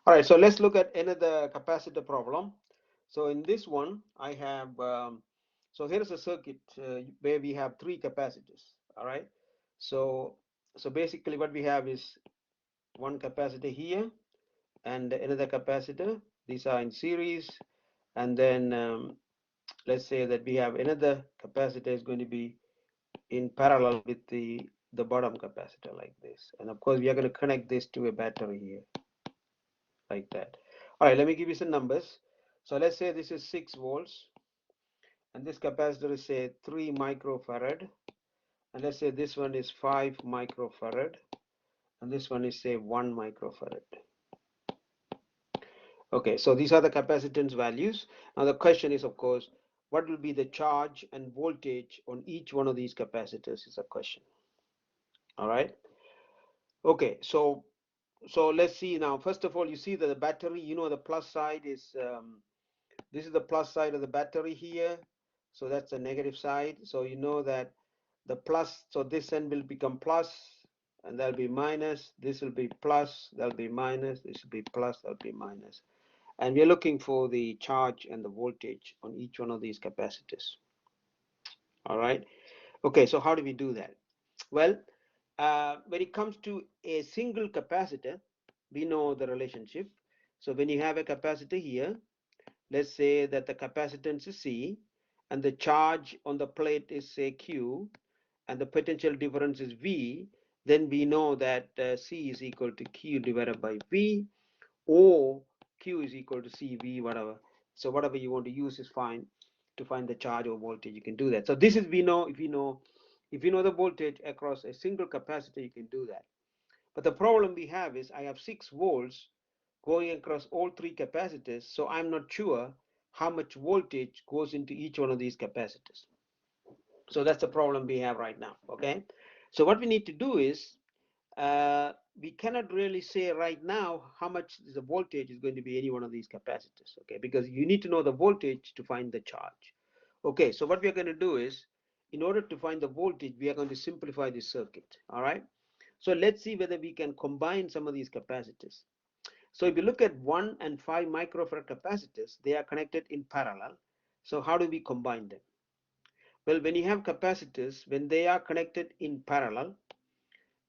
All right, so let's look at another capacitor problem. So in this one, I have, so here's a circuit where we have three capacitors. All right, so basically what we have is one capacitor here and another capacitor. These are in series, and then let's say that we have another capacitor is going to be in parallel with the bottom capacitor like this, and of course we are going to connect this to a battery here like that. All right, let me give you some numbers. So let's say this is 6 volts, and this capacitor is say 3 microfarad, and let's say this one is 5 microfarad, and this one is say 1 microfarad. Okay, so these are the capacitance values. Now the question is, of course, what will be the charge and voltage on each one of these capacitors is a question. All right. Okay, so let's see now. First of all, you see that the battery, the plus side is this is the plus side of the battery here, so that's the negative side. So you know that the plus, so this end will become plus, and that'll be minus. This will be plus, that'll be minus. This will be plus, that'll be minus. And we're looking for the charge and the voltage on each one of these capacitors. All right. Okay, so how do we do that? Well, when it comes to a single capacitor, we know the relationship. So when you have a capacitor here, let's say that the capacitance is C, and the charge on the plate is say Q, and the potential difference is V, then we know that C is equal to Q divided by V, or Q is equal to CV, whatever. So whatever you want to use is fine to find the charge or voltage. You can do that. So this is, we know, if you know the voltage across a single capacitor, you can do that. But the problem we have is I have 6 volts going across all three capacitors, so I'm not sure how much voltage goes into each one of these capacitors. So that's the problem we have right now. Okay, so what we need to do is we cannot really say right now how much the voltage is going to be any one of these capacitors. Okay, because you need to know the voltage to find the charge. Okay, so what we are going to do is, in order to find the voltage, we are going to simplify this circuit. All right, so let's see whether we can combine some of these capacitors. So if you look at 1 and 5 microfarad capacitors, they are connected in parallel. So how do we combine them? Well, when you have capacitors, when they are connected in parallel,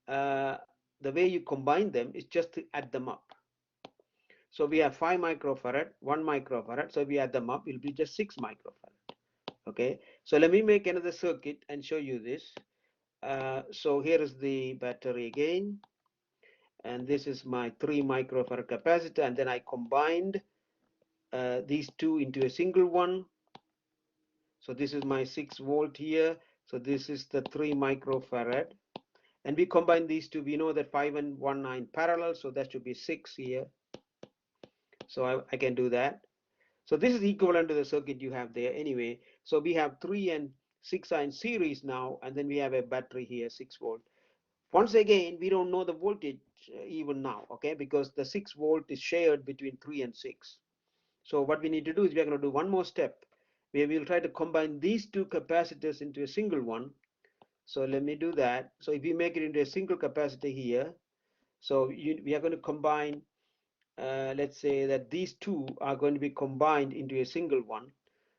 uh, the way you combine them is just to add them up. So we have 5 microfarad, 1 microfarad. So we add them up, it will be just 6 microfarad. Okay, so let me make another circuit and show you this. So here is the battery again, and this is my 3 microfarad capacitor, and then I combined these two into a single one. So this is my 6 volt here. So this is the 3 microfarad. And we combine these two. We know that 5 and 1 are in parallel. So that should be 6 here. So I can do that. So this is equivalent to the circuit you have there anyway. So we have 3 and 6 are in series now. And then we have a battery here, 6 volt. Once again, we don't know the voltage even now, okay? Because the 6 volt is shared between 3 and 6. So what we need to do is we are going to do one more step where we'll try to combine these two capacitors into a single one. So let me do that. So if we make it into a single capacitor here, so we are going to combine, let's say that these two are going to be combined into a single one.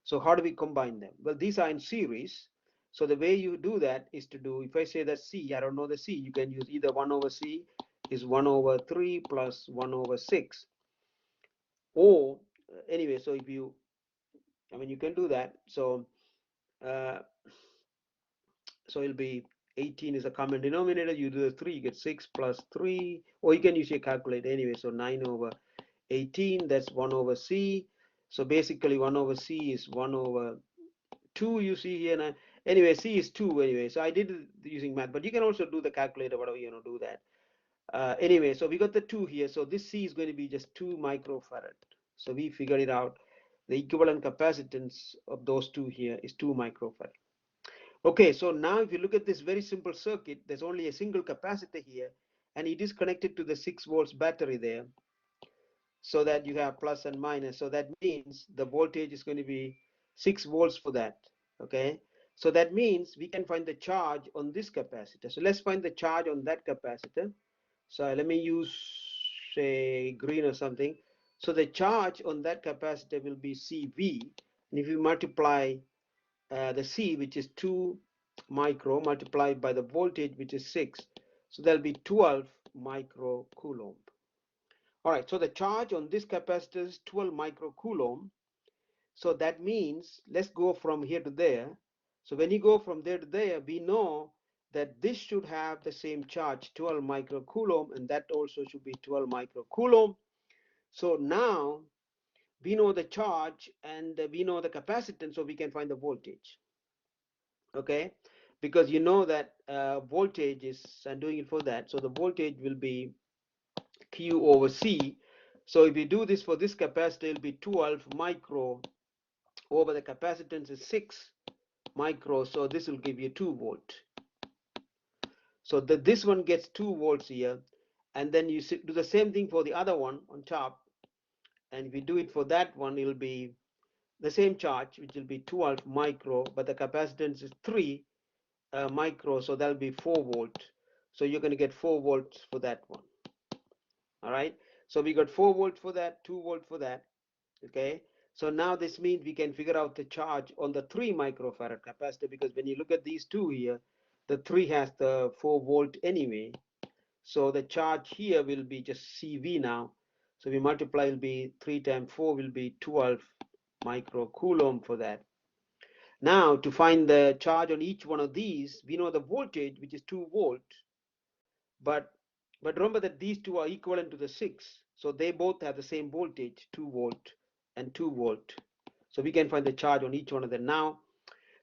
So how do we combine them? Well, these are in series. So the way you do that is to do, if I say that C, I don't know the C, you can use either 1 over C is 1 over 3 plus 1 over 6. Or anyway, so if you, I mean, you can do that. So uh, so it'll be 18 is a common denominator. You do the 3, you get 6 plus 3, or you can use your calculator anyway. So 9 over 18, that's 1 over C. So basically 1 over C is 1 over 2, you see here. Now. Anyway, C is 2 anyway. So I did it using math, but you can also do the calculator, whatever you want to do that. Anyway, so we got the 2 here. So this C is going to be just 2 microfarad. So we figured it out. The equivalent capacitance of those two here is 2 microfarad. Okay, so now if you look at this very simple circuit, there's only a single capacitor here, and it is connected to the 6 volts battery there, so that you have plus and minus. So that means the voltage is going to be 6 volts for that. Okay, so that means we can find the charge on this capacitor. So let's find the charge on that capacitor. So let me use say green or something. So the charge on that capacitor will be CV, and if you multiply the C, which is 2 micro, multiplied by the voltage, which is 6, so there'll be 12 microcoulomb. All right, so the charge on this capacitor is 12 microcoulomb. So that means, let's go from here to there. So when you go from there to there, we know that this should have the same charge, 12 microcoulomb, and that also should be 12 microcoulomb. So now we know the charge and we know the capacitance, so we can find the voltage. Okay, because you know that voltage is, I'm doing it for that, so the voltage will be Q over C. So if we do this for this capacitor, it will be 12 micro over the capacitance is 6 micro, so this will give you 2 volt. So this one gets 2 volts here, and then you do the same thing for the other one on top, and if we do it for that one, it'll be the same charge, which will be 12 micro, but the capacitance is 3 micro, so that'll be 4 volt. So you're going to get 4 volts for that one. All right, so we got 4 volt for that, 2 volt for that. Okay, so now this means we can figure out the charge on the 3 microfarad capacitor, because when you look at these two here, the 3 has the 4 volt anyway, so the charge here will be just CV now. So we multiply, will be 3 times 4 will be 12 microcoulomb for that. Now to find the charge on each one of these, we know the voltage, which is 2 volt, but remember that these two are equivalent to the 6, so they both have the same voltage, 2 volt and 2 volt. So we can find the charge on each one of them now.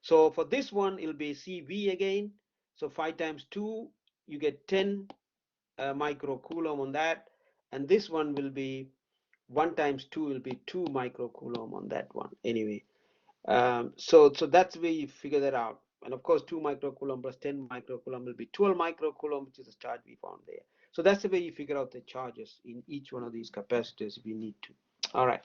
So for this one, it'll be CV again. So 5 times 2, you get 10 microcoulomb on that. And this one will be 1 times 2 will be 2 microcoulomb on that one. Anyway, so that's where you figure that out. And of course, 2 microcoulomb plus 10 microcoulomb will be 12 microcoulomb, which is the charge we found there. So that's the way you figure out the charges in each one of these capacitors if you need to. All right.